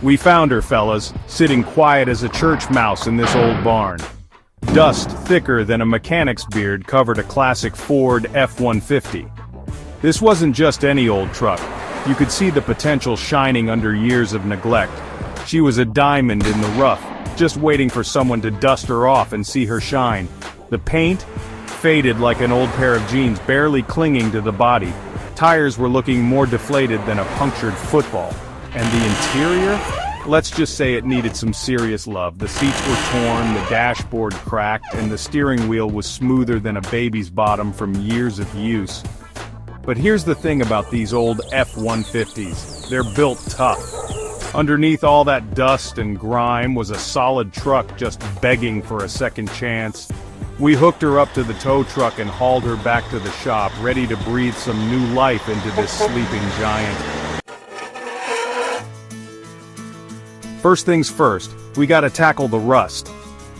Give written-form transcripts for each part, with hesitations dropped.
We found her, fellas, sitting quiet as a church mouse in this old barn. Dust thicker than a mechanic's beard covered a classic Ford F-150. This wasn't just any old truck. You could see the potential shining under years of neglect. She was a diamond in the rough, just waiting for someone to dust her off and see her shine. The paint? Faded like an old pair of jeans, barely clinging to the body. Tires were looking more deflated than a punctured football. And the interior? Let's just say it needed some serious love. The seats were torn, the dashboard cracked, and the steering wheel was smoother than a baby's bottom from years of use. But here's the thing about these old F-150s. They're built tough. Underneath all that dust and grime was a solid truck just begging for a second chance. We hooked her up to the tow truck and hauled her back to the shop, ready to breathe some new life into this sleeping giant. First things first, we gotta tackle the rust.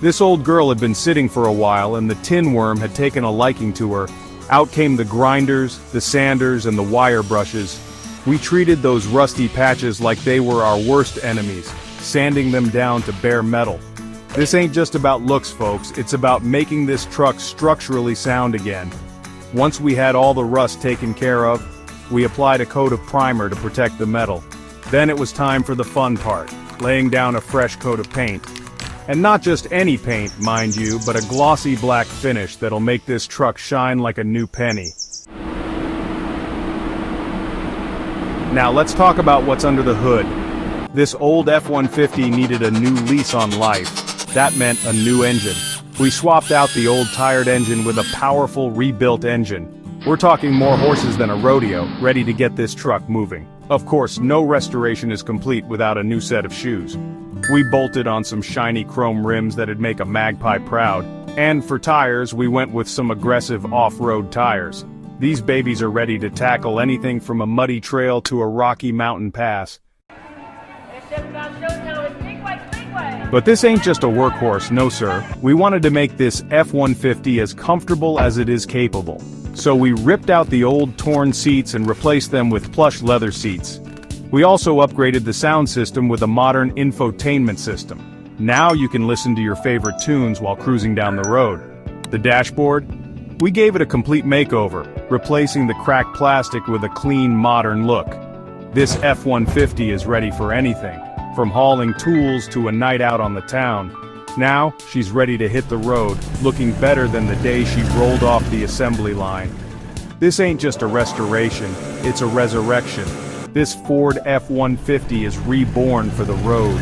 This old girl had been sitting for a while and the tin worm had taken a liking to her. Out came the grinders, the sanders, and the wire brushes. We treated those rusty patches like they were our worst enemies, sanding them down to bare metal. This ain't just about looks, folks, it's about making this truck structurally sound again. Once we had all the rust taken care of, we applied a coat of primer to protect the metal. Then it was time for the fun part, laying down a fresh coat of paint. And not just any paint, mind you, but a glossy black finish that'll make this truck shine like a new penny. Now let's talk about what's under the hood. This old F-150 needed a new lease on life. That meant a new engine. We swapped out the old tired engine with a powerful rebuilt engine. We're talking more horses than a rodeo, ready to get this truck moving. Of course, no restoration is complete without a new set of shoes. We bolted on some shiny chrome rims that'd make a magpie proud. And for tires, we went with some aggressive off-road tires. These babies are ready to tackle anything from a muddy trail to a rocky mountain pass. But this ain't just a workhorse, no sir. We wanted to make this F-150 as comfortable as it is capable. So we ripped out the old torn seats and replaced them with plush leather seats. We also upgraded the sound system with a modern infotainment system. Now you can listen to your favorite tunes while cruising down the road. The dashboard? We gave it a complete makeover, replacing the cracked plastic with a clean, modern look. This F-150 is ready for anything, from hauling tools to a night out on the town. Now, she's ready to hit the road, looking better than the day she rolled off the assembly line. This ain't just a restoration, it's a resurrection. This Ford F-150 is reborn for the road.